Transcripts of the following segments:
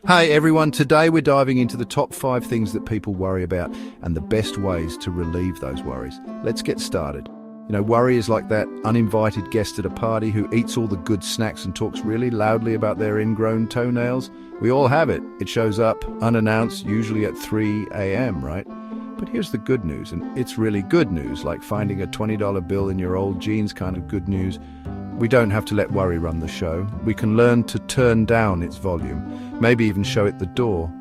Hey everyone, today we're diving into the top 5 things that people worry about and the best ways to relieve those worries. Let's get started. Worry is like that uninvited guest at a party who eats all the good snacks and talks really loudly about their ingrown toenails. We all have it. It shows up unannounced, usually at 3 a.m., right? But here's the good news, and it's really good news, like finding a $20 bill in your old jeans kind of good news. We don't have to let worry run the show. We can learn to turn down its volume, maybe even show it the door.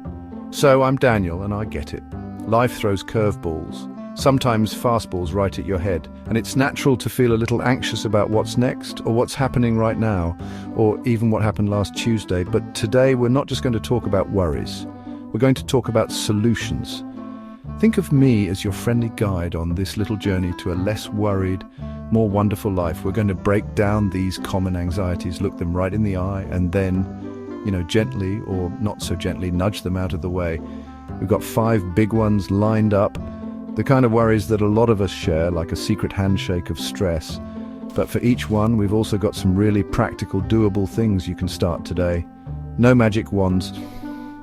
So I'm Daniel, and I get it. Life throws curveballs, sometimes fastballs right at your head, and it's natural to feel a little anxious about what's next, or what's happening right now, or even what happened last Tuesday. But today we're not just going to talk about worries. We're going to talk about solutions. Think of me as your friendly guide on this little journey to a less worried, more wonderful life. We're going to break down these common anxieties, look them right in the eye, and then, gently or not so gently nudge them out of the way. We've got 5 big ones lined up, the kind of worries that a lot of us share, like a secret handshake of stress. But for each one, we've also got some really practical, doable things you can start today. No magic wands.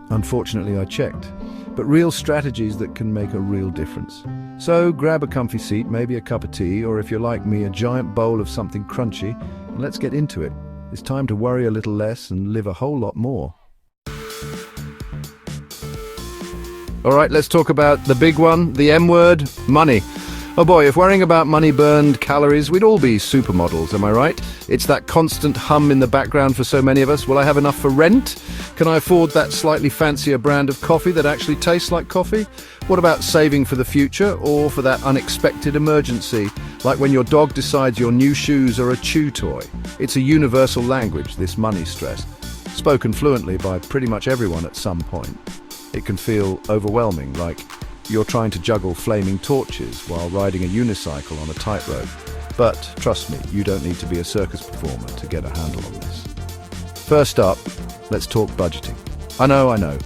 Unfortunately, I checked. But real strategies that can make a real difference. So grab a comfy seat, maybe a cup of tea, or if you're like me, a giant bowl of something crunchy, and let's get into it. It's time to worry a little less and live a whole lot more. All right, let's talk about the big one, the M word, money. Oh boy, if worrying about money burned calories, we'd all be supermodels, am I right? It's that constant hum in the background for so many of us. Will I have enough for rent? Can I afford that slightly fancier brand of coffee that actually tastes like coffee? What about saving for the future or for that unexpected emergency, like when your dog decides your new shoes are a chew toy? It's a universal language, this money stress, spoken fluently by pretty much everyone at some point. It can feel overwhelming, like you're trying to juggle flaming torches while riding a unicycle on a tightrope. But trust me, you don't need to be a circus performer to get a handle on this. First up, let's talk budgeting. I know.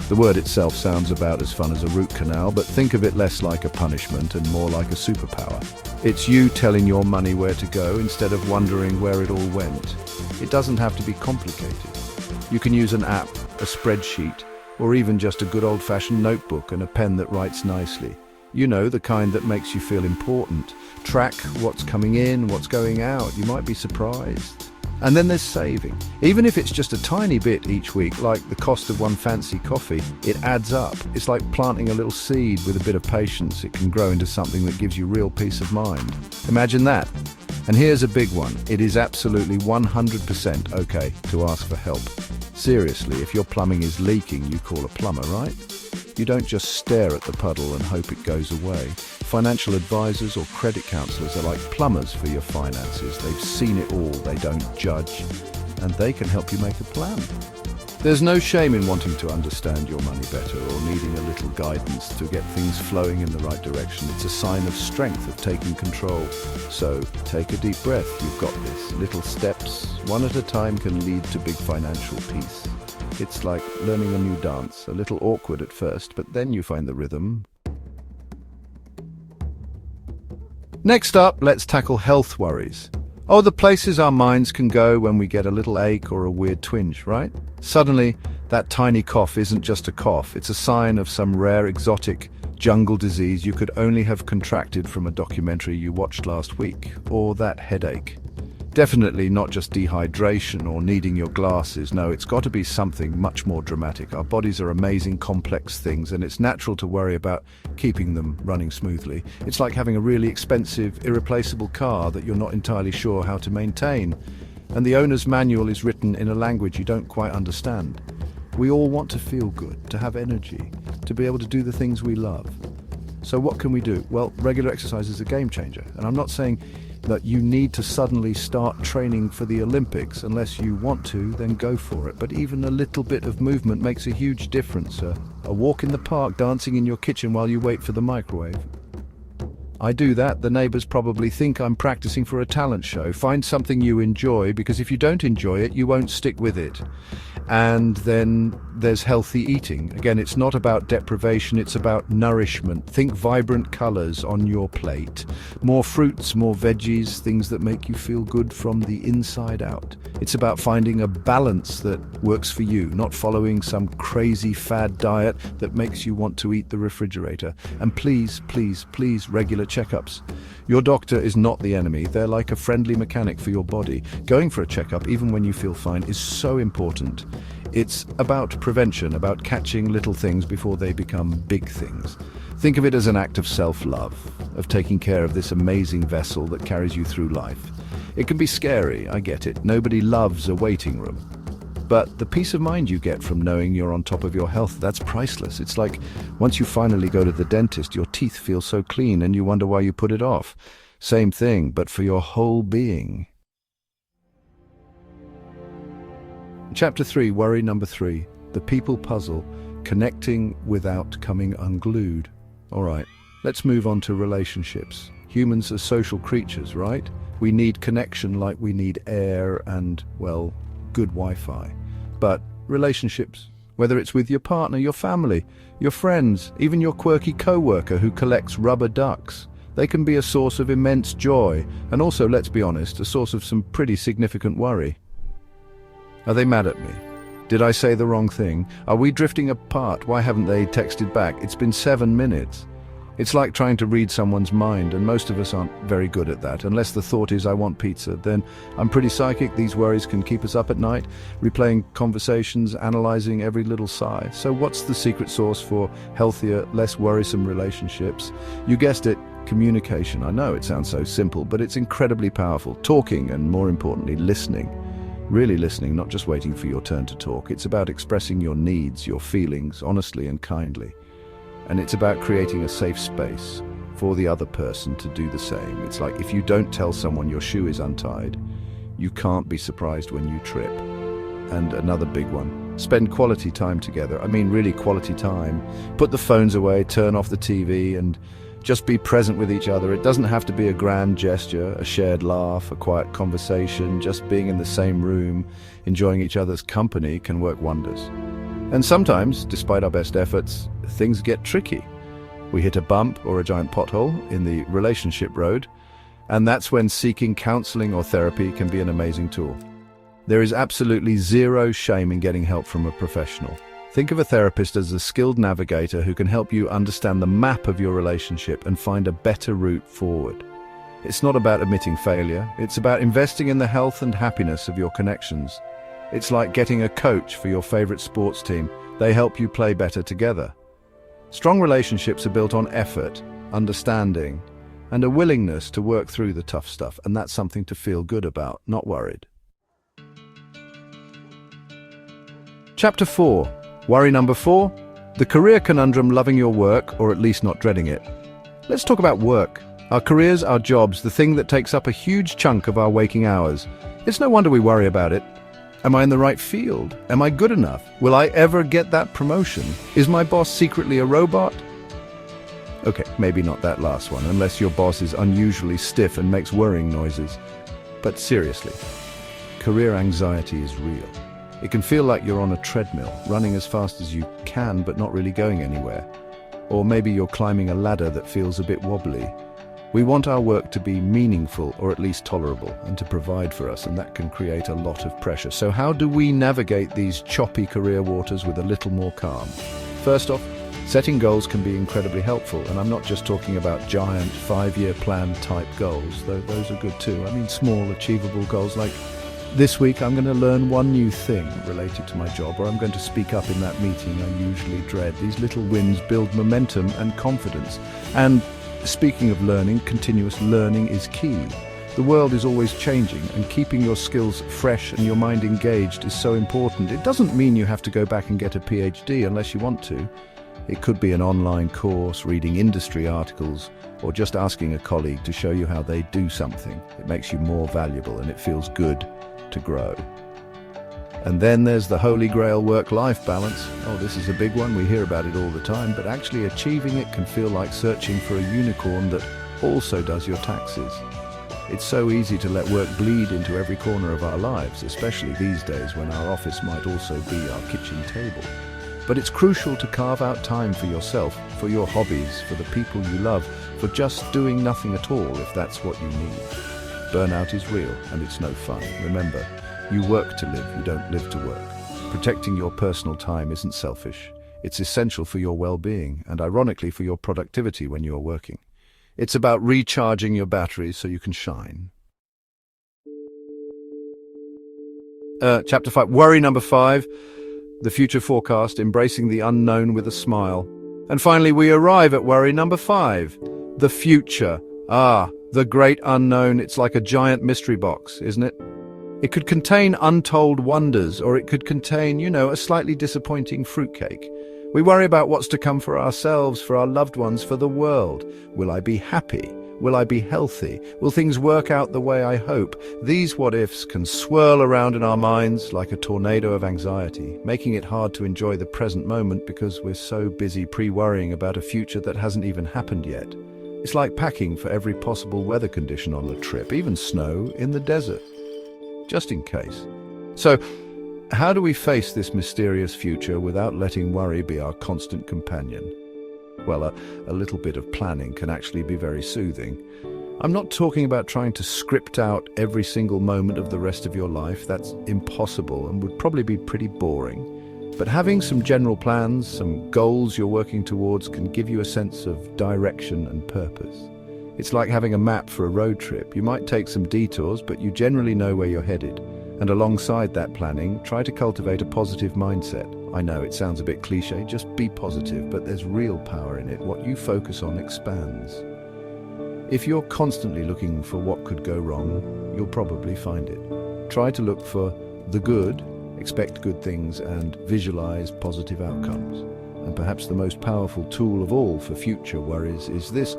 The word itself sounds about as fun as a root canal, but think of it less like a punishment and more like a superpower. It's you telling your money where to go instead of wondering where it all went. It doesn't have to be complicated. You can use an app, a spreadsheet, or even just a good old-fashioned notebook and a pen that writes nicely. The kind that makes you feel important. Track what's coming in, what's going out. You might be surprised. And then there's saving. Even if it's just a tiny bit each week, like the cost of one fancy coffee, it adds up. It's like planting a little seed. With a bit of patience, it can grow into something that gives you real peace of mind. Imagine that. And here's a big one. It is absolutely 100% okay to ask for help. Seriously, if your plumbing is leaking, you call a plumber, right? You don't just stare at the puddle and hope it goes away. Financial advisors or credit counselors are like plumbers for your finances. They've seen it all, they don't judge, and they can help you make a plan. There's no shame in wanting to understand your money better or needing a little guidance to get things flowing in the right direction. It's a sign of strength, of taking control. So take a deep breath, you've got this. Little steps, one at a time, can lead to big financial peace. It's like learning a new dance, a little awkward at first, but then you find the rhythm. Next up, let's tackle health worries. Oh, the places our minds can go when we get a little ache or a weird twinge, right? Suddenly, that tiny cough isn't just a cough, it's a sign of some rare exotic jungle disease you could only have contracted from a documentary you watched last week. Or that headache. Definitely not just dehydration or needing your glasses. No, it's got to be something much more dramatic. Our bodies are amazing, complex things, and it's natural to worry about keeping them running smoothly. It's like having a really expensive, irreplaceable car that you're not entirely sure how to maintain, and the owner's manual is written in a language you don't quite understand. We all want to feel good, to have energy, to be able to do the things we love. So what can we do? Well, regular exercise is a game changer, and I'm not saying that you need to suddenly start training for the Olympics. Unless you want to, then go for it. But even a little bit of movement makes a huge difference. A walk in the park, dancing in your kitchen while you wait for the microwave. I do that, the neighbors probably think I'm practicing for a talent show. Find something you enjoy, because if you don't enjoy it, you won't stick with it. And then there's healthy eating. Again, it's not about deprivation, it's about nourishment. Think vibrant colors on your plate. More fruits, more veggies, things that make you feel good from the inside out. It's about finding a balance that works for you, not following some crazy fad diet that makes you want to eat the refrigerator. And please, please, please, regular checkups. Your doctor is not the enemy. They're like a friendly mechanic for your body. Going for a checkup, even when you feel fine, is so important. It's about prevention, about catching little things before they become big things. Think of it as an act of self-love, of taking care of this amazing vessel that carries you through life. It can be scary, I get it. Nobody loves a waiting room. But the peace of mind you get from knowing you're on top of your health, that's priceless. It's like once you finally go to the dentist, your teeth feel so clean and you wonder why you put it off. Same thing, but for your whole being. Chapter 3, worry number 3, the people puzzle, connecting without coming unglued. All right, let's move on to relationships. Humans are social creatures, right? We need connection like we need air and, well, good Wi-Fi. But relationships, whether it's with your partner, your family, your friends, even your quirky co-worker who collects rubber ducks, they can be a source of immense joy, and also, let's be honest, a source of some pretty significant worry. Are they mad at me? Did I say the wrong thing? Are we drifting apart? Why haven't they texted back? It's been 7 minutes. It's like trying to read someone's mind, and most of us aren't very good at that. Unless the thought is, I want pizza, then I'm pretty psychic. These worries can keep us up at night, replaying conversations, analyzing every little sigh. So what's the secret sauce for healthier, less worrisome relationships? You guessed it, communication. I know it sounds so simple, but it's incredibly powerful. Talking, and more importantly, listening. Really listening, not just waiting for your turn to talk. It's about expressing your needs, your feelings, honestly and kindly. And it's about creating a safe space for the other person to do the same. It's like if you don't tell someone your shoe is untied, you can't be surprised when you trip. And another big one, spend quality time together. I mean, really quality time. Put the phones away, turn off the TV, and just be present with each other. It doesn't have to be a grand gesture, a shared laugh, a quiet conversation. Just being in the same room, enjoying each other's company can work wonders. And sometimes, despite our best efforts, things get tricky. We hit a bump or a giant pothole in the relationship road, and that's when seeking counseling or therapy can be an amazing tool. There is absolutely zero shame in getting help from a professional. Think of a therapist as a skilled navigator who can help you understand the map of your relationship and find a better route forward. It's not about admitting failure, it's about investing in the health and happiness of your connections. It's like getting a coach for your favorite sports team. They help you play better together. Strong relationships are built on effort, understanding, and a willingness to work through the tough stuff, and that's something to feel good about, not worried. Chapter 4. Worry number 4. The career conundrum, loving your work, or at least not dreading it. Let's talk about work. Our careers, our jobs, the thing that takes up a huge chunk of our waking hours. It's no wonder we worry about it. Am I in the right field? Am I good enough? Will I ever get that promotion? Is my boss secretly a robot? Okay, maybe not that last one, unless your boss is unusually stiff and makes worrying noises. But seriously, career anxiety is real. It can feel like you're on a treadmill, running as fast as you can, but not really going anywhere. Or maybe you're climbing a ladder that feels a bit wobbly. We want our work to be meaningful, or at least tolerable, and to provide for us, and that can create a lot of pressure. So how do we navigate these choppy career waters with a little more calm? First off, setting goals can be incredibly helpful, and I'm not just talking about giant 5-year plan type goals, though those are good too. I mean small, achievable goals like, this week I'm going to learn one new thing related to my job, or I'm going to speak up in that meeting I usually dread. These little wins build momentum and confidence. And speaking of learning, continuous learning is key. The world is always changing, and keeping your skills fresh and your mind engaged is so important. It doesn't mean you have to go back and get a PhD unless you want to. It could be an online course, reading industry articles, or just asking a colleague to show you how they do something. It makes you more valuable, and it feels good to grow. And then there's the holy grail work-life balance. Oh, this is a big one. We hear about it all the time, but actually achieving it can feel like searching for a unicorn that also does your taxes. It's so easy to let work bleed into every corner of our lives, especially these days when our office might also be our kitchen table. But it's crucial to carve out time for yourself, for your hobbies, for the people you love, for just doing nothing at all if that's what you need. Burnout is real and it's no fun. Remember, you work to live, you don't live to work. Protecting your personal time isn't selfish. It's essential for your well-being and ironically for your productivity when you're working. It's about recharging your batteries so you can shine. Chapter 5, worry number 5. The future forecast, embracing the unknown with a smile. And finally, we arrive at worry number 5, the future. The great unknown. It's like a giant mystery box, isn't it? It could contain untold wonders, or it could contain, a slightly disappointing fruitcake. We worry about what's to come for ourselves, for our loved ones, for the world. Will I be happy? Will I be healthy? Will things work out the way I hope? These what-ifs can swirl around in our minds like a tornado of anxiety, making it hard to enjoy the present moment because we're so busy pre-worrying about a future that hasn't even happened yet. It's like packing for every possible weather condition on the trip, even snow in the desert, just in case. So, how do we face this mysterious future without letting worry be our constant companion? Well, a little bit of planning can actually be very soothing. I'm not talking about trying to script out every single moment of the rest of your life. That's impossible and would probably be pretty boring. But having some general plans, some goals you're working towards can give you a sense of direction and purpose. It's like having a map for a road trip. You might take some detours, but you generally know where you're headed. And alongside that planning, try to cultivate a positive mindset. I know it sounds a bit cliche, just be positive, but there's real power in it. What you focus on expands. If you're constantly looking for what could go wrong, you'll probably find it. Try to look for the good, expect good things, and visualize positive outcomes. And perhaps the most powerful tool of all for future worries is this: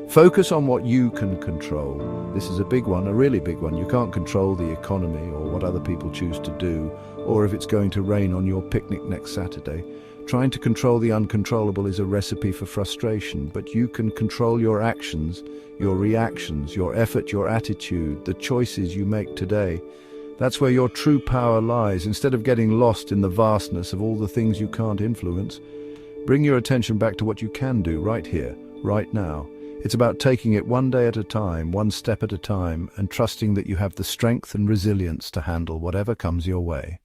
focus on what you can control. This is a big one, a really big one. You can't control the economy or what other people choose to do, or if it's going to rain on your picnic next Saturday. Trying to control the uncontrollable is a recipe for frustration, but you can control your actions, your reactions, your effort, your attitude, the choices you make today. That's where your true power lies. Instead of getting lost in the vastness of all the things you can't influence, bring your attention back to what you can do right here, right now. It's about taking it one day at a time, one step at a time, and trusting that you have the strength and resilience to handle whatever comes your way.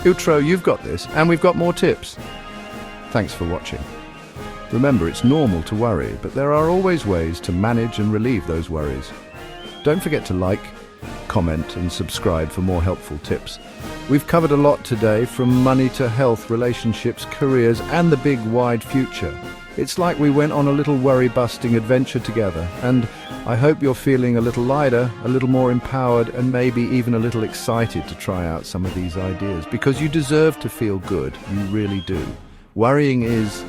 Outro, you've got this, and we've got more tips. Thanks for watching. Remember, it's normal to worry, but there are always ways to manage and relieve those worries. Don't forget to like, comment, and subscribe for more helpful tips. We've covered a lot today, from money to health, relationships, careers, and the big wide future. It's like we went on a little worry-busting adventure together, and I hope you're feeling a little lighter, a little more empowered, and maybe even a little excited to try out some of these ideas, because you deserve to feel good, you really do. Worrying is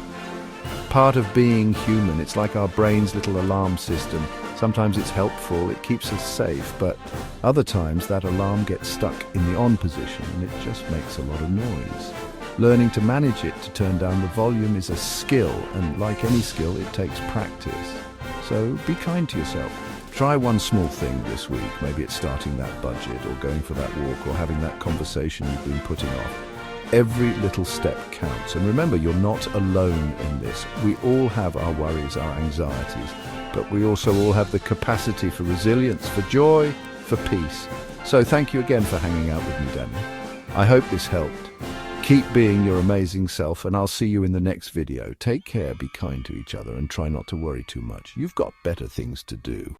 part of being human. It's like our brain's little alarm system. Sometimes it's helpful, it keeps us safe, but other times that alarm gets stuck in the on position and it just makes a lot of noise. Learning to manage it, to turn down the volume, is a skill, and like any skill, it takes practice. So be kind to yourself. Try one small thing this week. Maybe it's starting that budget, or going for that walk, or having that conversation you've been putting off. Every little step counts. And remember, you're not alone in this. We all have our worries, our anxieties, but we also all have the capacity for resilience, for joy, for peace. So thank you again for hanging out with me, Daniel. I hope this helped. Keep being your amazing self, and I'll see you in the next video. Take care, be kind to each other, and try not to worry too much. You've got better things to do.